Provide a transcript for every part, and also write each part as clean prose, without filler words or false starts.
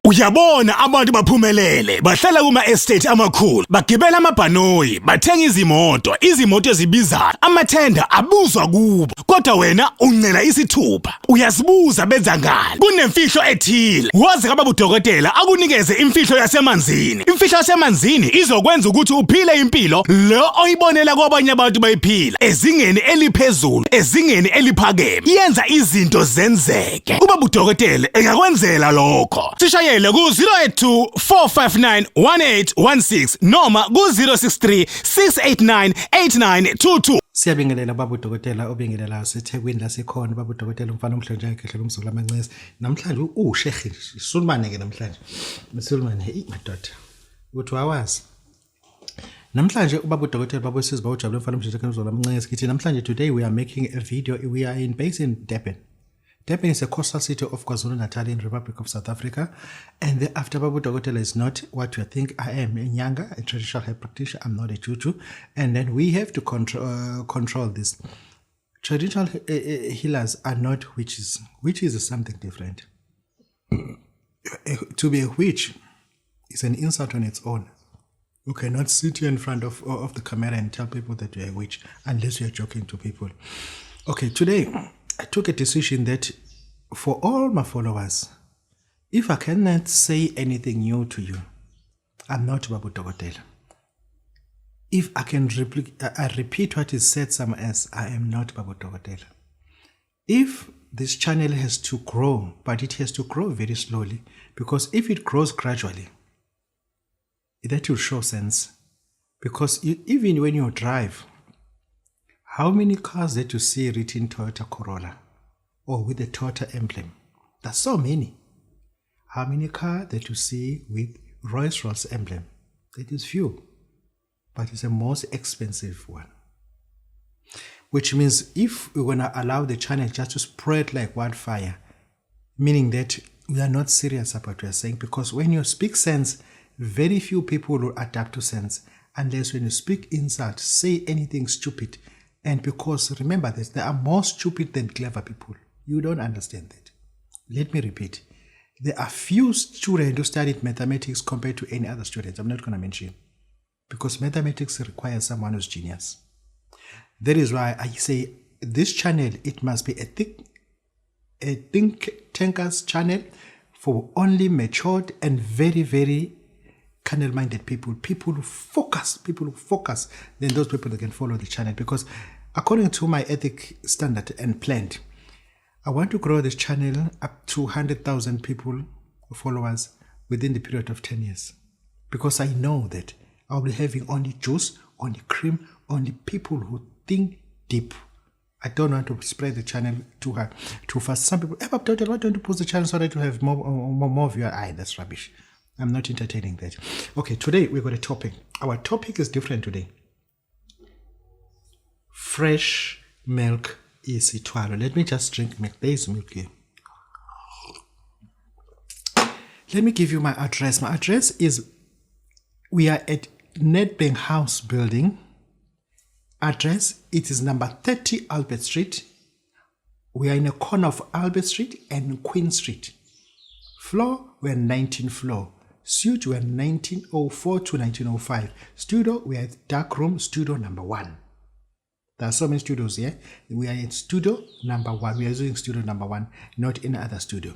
Uyabona abantu baphumelele bahlala kuma estate amakhulu bagibela amabhanoyi bathenga izimoto ezibizayo amathenda abuzwa kubo kodwa wena uncela isithupha uyazibuza benza ngani kunemfihlo ethile wazi kaBabu Dokotela akunikeze imfihlo yasemanzini imfihlo yasemanzini izokwenza ukuthi uphile impilo lo oyibonela kwabanye abantu bayiphila ezingeni eliphezulu ezingeni eliphakeme yenza izinto zenzeke uBabu Dokotela engakwenzela lokho sishayele ku 082 459 1816 noma ku 063 689 8922 Siyabingelela Babu Dokotela obingelela seThekwini la sikhona Babu Dokotela umfana omhlanje ekhehlela umzukulu amancesi namhlanje uSheikh Sulmane ke namhlanje Sulmane madoda uthi wawazi namhlanje uBabu Dokotela Babu sizba ujabule umfana omhlanje ekhehlela umzukulu amancesi kithi namhlanje today we are making a video we are based in Durban. Durban is a coastal city of KwaZulu-Natal in Republic of South Africa. And the after Babu Dokotela is not what you think I am, a Nyanga, a traditional health practitioner. I'm not a Juju. And then we have to control this. Traditional healers are not witches. Witches is something different. To be a witch is an insult on its own. You cannot sit here in front of the camera and tell people that you're a witch unless you're joking to people. Okay, today I took a decision that for all my followers, if I cannot say anything new to you, I'm not Babu Dokotela. If I can repeat what is said somewhere else, I am not Babu Dokotela. If this channel has to grow, but it has to grow very slowly, because if it grows gradually, that will show sense. Because even when you drive, how many cars that you see written Toyota Corolla or with the Toyota emblem? There's so many. How many cars that you see with Rolls-Royce emblem? That is few, but it's the most expensive one. Which means if we're going to allow the channel just to spread like wildfire, meaning that we are not serious about what we are saying, because when you speak sense, very few people will adapt to sense, unless when you speak insult, say anything stupid. And because remember this, there are more stupid than clever people. You don't understand that. Let me repeat. There are few students who studied mathematics compared to any other students. I'm not going to mention. Because mathematics requires someone who's genius. That is why I say this channel, it must be a think tankers channel for only matured and very, very candle-minded people who focus, then those people that can follow the channel. Because according to my ethic standard and planned, I want to grow this channel up to 100,000 people, followers, within the period of 10 years. Because I know that I'll be having only juice, only cream, only people who think deep. I don't want to spread the channel too hard, too fast. Some people, hey, Babu Dokotela, why don't you post the channel so that you have more viewers? That's rubbish. I'm not entertaining that. Okay, today we got a topic. Our topic is different today. Fresh milk Isithwalo. Let me just drink milk. There is milk here. Let me give you my address. My address is, we are at Nedbank House building. Address, it is number 30 Albert Street. We are in a corner of Albert Street and Queen Street. Floor, we're 19th floor. Suite, we are 1904 to 1905. Studio, we are at dark room, studio number 1. There are so many studios here. We are in studio number 1. We are using studio number 1, not in other studio.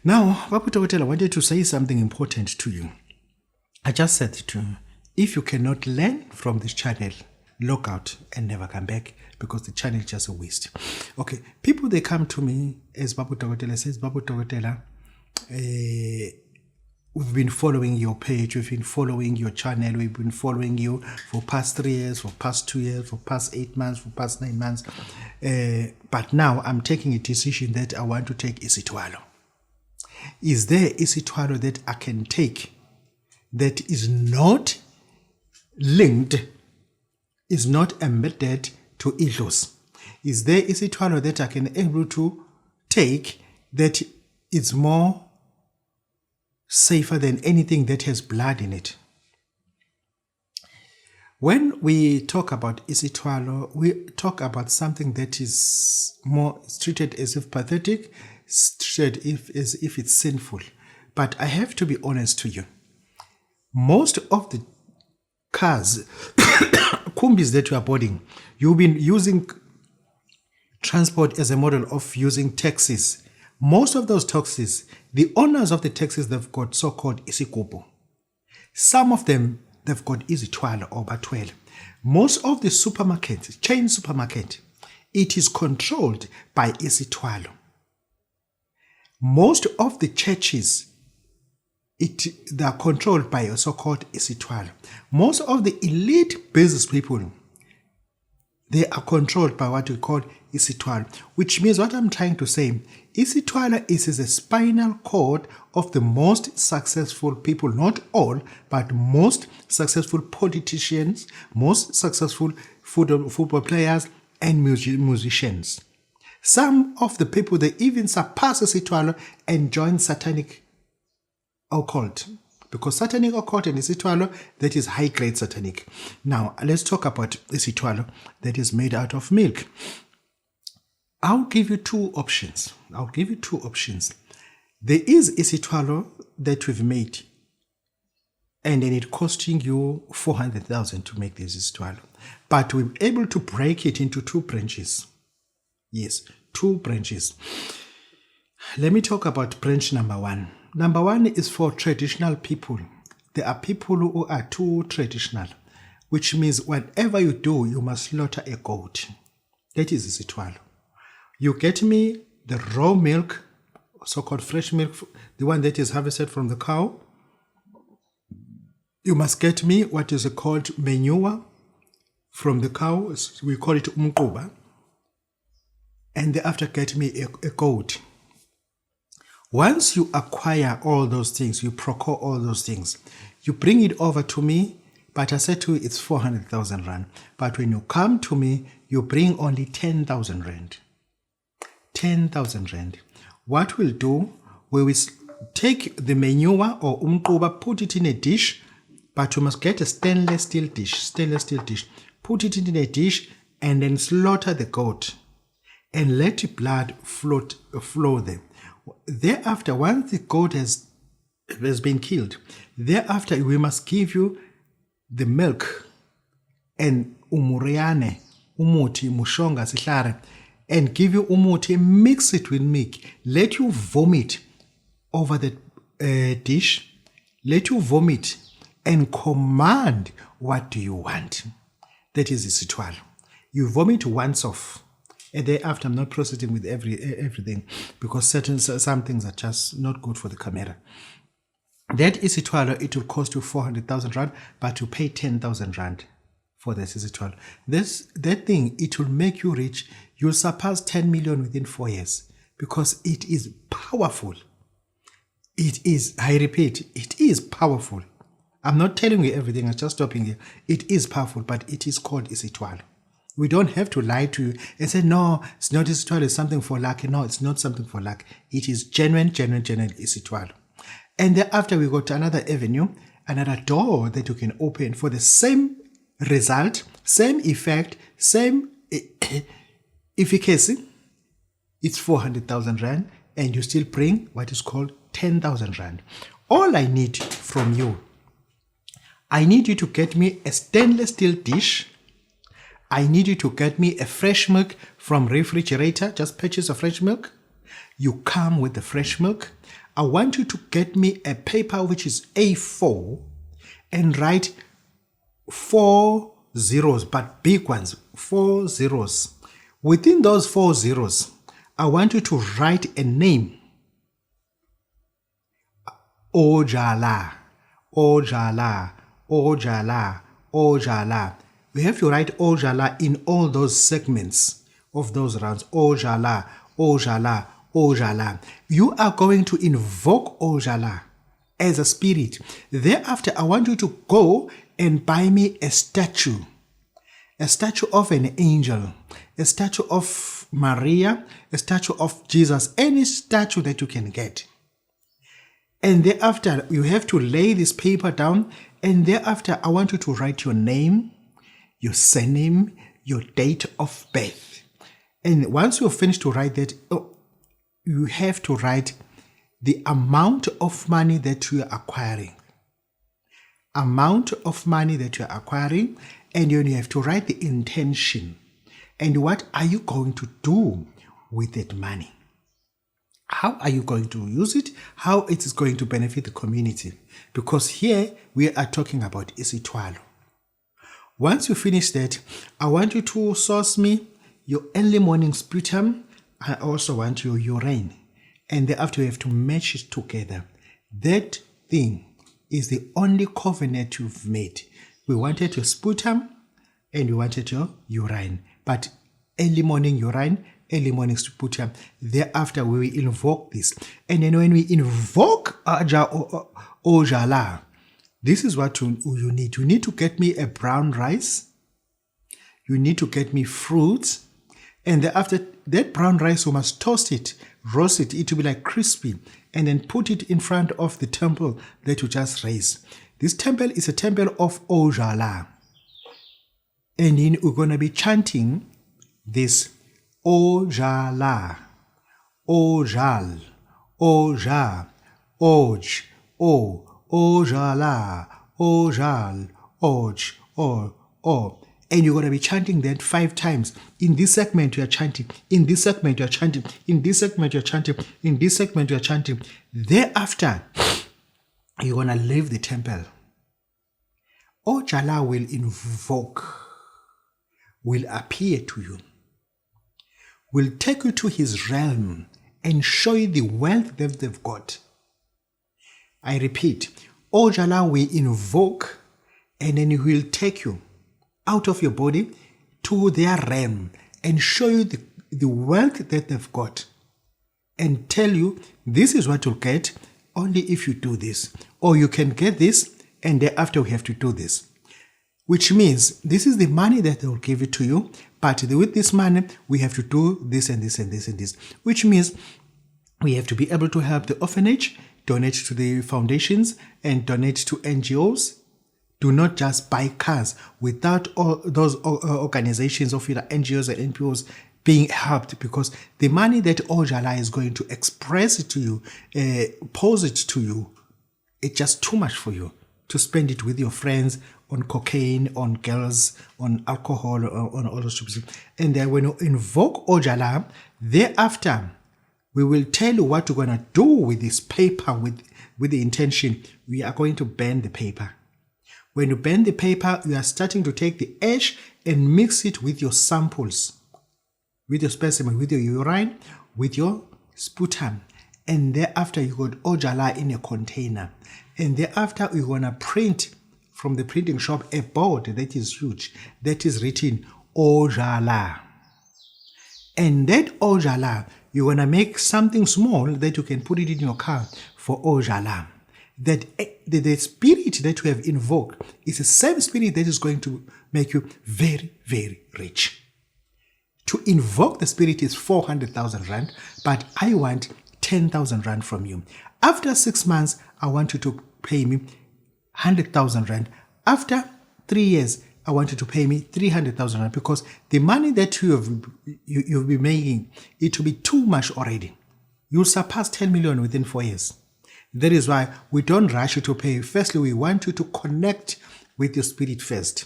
Now, Babu Dokotela, I wanted to say something important to you. I just said to you, if you cannot learn from this channel, log out and never come back, because the channel is just a waste. Okay, people, they come to me, as Babu Dokotela says, Babu Dokotela, we've been following your page, we've been following your channel, we've been following you for past 3 years, for past 2 years, for past 8 months, for past 9 months. But now I'm taking a decision that I want to take Isithwalo. Is there Isithwalo that I can take that is not linked, is not embedded to Idlos? Is there Isithwalo that I can able to take that is more safer than anything that has blood in it? When we talk about Isithwalo, we talk about something that is more treated as if pathetic, treated as if it's sinful. But I have to be honest to you. Most of the cars, kumbis that you are boarding, you've been using transport as a model of using taxis. Most of those taxis, the owners of the taxis, they've got so-called isikupo. Some of them, they've got Isithwalo or Batwele. Most of the supermarkets, chain supermarket, it is controlled by Isithwalo. Most of the churches, they are controlled by a so-called Isithwalo. Most of the elite business people, they are controlled by what we call Isithwalo, which means what I'm trying to say, Isithwalo is a spinal cord of the most successful people, not all, but most successful politicians, most successful football players and musicians. Some of the people, they even surpass Isithwalo and join satanic occult. Because satanic occult and Isithwalo, that is high-grade satanic. Now, let's talk about Isithwalo that is made out of milk. I'll give you two options. There is Isithwalo that we've made, and then it costing you 400,000 to make this Isithwalo. But we're able to break it into two branches. Yes, two branches. Let me talk about branch number one. Number one is for traditional people. There are people who are too traditional, which means whatever you do, you must slaughter a goat. That is Isithwalo. You get me the raw milk, so-called fresh milk, the one that is harvested from the cow. You must get me what is called manure from the cow. We call it umquba. And thereafter get me a goat. Once you acquire all those things, you procure all those things, you bring it over to me, but I said to you it's 400,000 rand. But when you come to me, you bring only 10,000 rand. 10,000 rand. What we'll do, we will take the manure or umquba, put it in a dish, but you must get a stainless steel dish, put it in a dish and then slaughter the goat and let the blood flow there. Thereafter, once the goat has been killed, thereafter we must give you the milk and umuriane, umuti, mushonga, sihlare, and give you umuti, mix it with milk, let you vomit over the dish, let you vomit and command what do you want. That is Isithwalo. You vomit once off. And thereafter, I'm not proceeding with everything because some things are just not good for the camera. That Isithwalo, it will cost you 400,000 rand, but you pay 10,000 rand for this Isithwalo. That thing, it will make you rich. You'll surpass 10 million within 4 years because it is powerful. It is, I repeat, it is powerful. I'm not telling you everything, I'm just stopping here. It is powerful, but it is called Isithwalo. We don't have to lie to you and say, no, it's not Isithwalo, it's something for luck. No, it's not something for luck. It is genuine Isithwalo. And thereafter, we go to another avenue, another door that you can open for the same result, same effect, same efficacy. It's 400,000 rand, and you still bring what is called 10,000 rand. All I need from you, I need you to get me a stainless steel dish. I need you to get me a fresh milk from refrigerator. Just purchase a fresh milk. You come with the fresh milk. I want you to get me a paper which is A4 and write 4 zeros, but big ones, 4 zeros. Within those 4 zeros, I want you to write a name. Ojala, Ojala, Ojala, Ojala. We have to write Ojala in all those segments of those rounds. Ojala, Ojala, Ojala. You are going to invoke Ojala as a spirit. Thereafter, I want you to go and buy me a statue of an angel, a statue of Maria, a statue of Jesus, any statue that you can get. And thereafter, you have to lay this paper down, and thereafter, I want you to write your name, your surname, your date of birth. And once you're finished to write that, you have to write the amount of money that you are acquiring. Amount of money that you are acquiring, and you have to write the intention. And what are you going to do with that money? How are you going to use it? How it is going to benefit the community? Because here we are talking about Isithwalo. Once you finish that, I want you to source me your early morning sputum. I also want your urine. And thereafter you have to match it together. That thing is the only covenant you've made. We wanted your sputum and we wanted your urine. But early morning urine, early morning sputum. Thereafter we will invoke this. And then when we invoke Ojala, this is what you need. You need to get me a brown rice. You need to get me fruits. And thereafter, that brown rice, you must toast it, roast it, it will be like crispy, and then put it in front of the temple that you just raised. This temple is a temple of Ojala. And then we're going to be chanting this Ojala, Ojal, Oja, Oj, O, Ojala, Ojal, Oj, O. And you're going to be chanting that 5 times. In this segment, you are chanting. In this segment, you are chanting. In this segment, you are chanting. In this segment, you are chanting. Thereafter, you're going to leave the temple. Ojala will invoke, will appear to you, will take you to his realm and show you the wealth that they've got. I repeat, Ojala will invoke and then he will take you out of your body to their realm and show you the wealth that they've got and tell you this is what you'll get only if you do this, or you can get this and thereafter we have to do this, which means this is the money that they will give it to you, but with this money we have to do this and this and this and this, which means we have to be able to help the orphanage, donate to the foundations and donate to NGOs. Do not just buy cars without all those organizations of NGOs and NPOs being helped, because the money that Ojala is going to express it to you, pose it to you, it's just too much for you to spend it with your friends on cocaine, on girls, on alcohol, on all those things. And then when you invoke Ojala, thereafter we will tell you what you're going to do with this paper, with the intention. We are going to burn the paper. When you burn the paper, you are starting to take the ash and mix it with your samples, with your specimen, with your urine, with your sputum. And thereafter, you got Ojala in a container. And thereafter, you're going to print from the printing shop a board that is huge, that is written Ojala. And that Ojala, you're going to make something small that you can put it in your car for Ojala. That the spirit that we have invoked is the same spirit that is going to make you very, very rich. To invoke the spirit is 400,000 rand, but I want 10,000 rand from you. After 6 months, I want you to pay me 100,000 rand. After 3 years, I want you to pay me 300,000 rand, because the money that you've been making, it will be too much already. You'll surpass 10 million within 4 years. That is why we don't rush you to pay. Firstly, we want you to connect with your spirit first.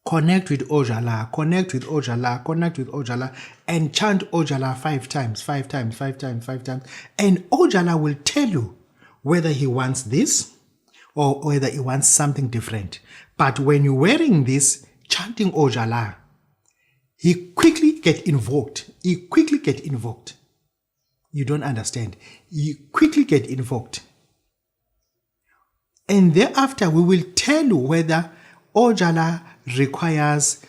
Connect with Ojala, connect with Ojala, connect with Ojala, and chant Ojala 5 times, 5 times, 5 times, 5 times. And Ojala will tell you whether he wants this or whether he wants something different. But when you're wearing this, chanting Ojala, he quickly get invoked. He quickly get invoked. You don't understand. You quickly get invoked. And thereafter, we will tell you whether Ojala requires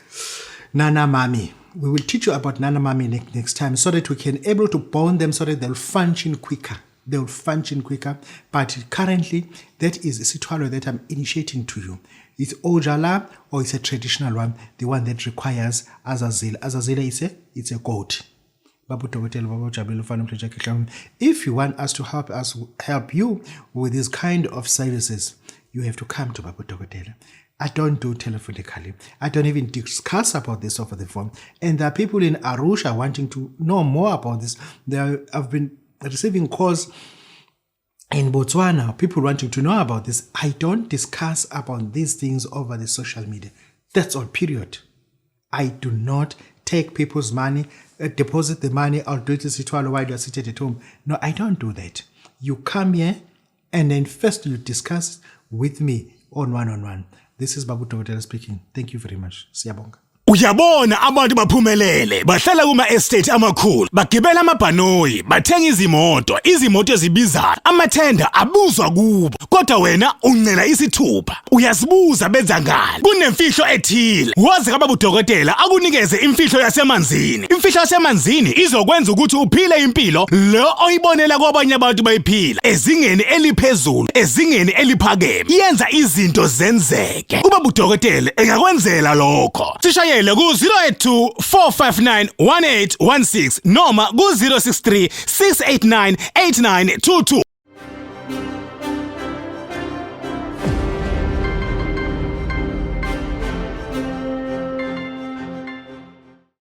Nana Mami. We will teach you about Nana Mami next time, so that we can able to bond them so that they'll function quicker. They'll function quicker. But currently, that is Isithwalo that I'm initiating to you. It's Ojala, or it's a traditional one, the one that requires Azazel. Azazel it's a goat. Babu Dokotela, if you want us to help you with this kind of services, you have to come to Babu Dokotela. I don't do telephonically. I don't even discuss about this over the phone. And there are people in Arusha wanting to know more about this. I've been receiving calls in Botswana, people wanting to know about this, I don't discuss about these things over the social media. That's all, period. I do not take people's money, deposit the money, or do it Isithwalo while you're seated at home. No, I don't do that. You come here, and then first you discuss with me on one-on-one. This is Babu Dokotela speaking. Thank you very much. Siyabonga. Uyabona abantu baphumelele bahlala kuma estate amakhulu bagibela amabhanoyi bathenga izimoto ezibizayo amathenda abuzwa kubo kodwa wena uncela isithupha uyasibuza benza ngani kunemfihlo ethile wazi kaBabu Dokotela akunikeze imfihlo yasemanzini izokwenza ukuthi uphile impilo lo oyibonela kwabanye abantu bayiphila ezingeni eliphezulu ezingeni eliphakeme yenza izinto zenzeke uBabu Dokotela engakwenzela lokho sishayele ku 082 459 1816 noma ku 063 689 8922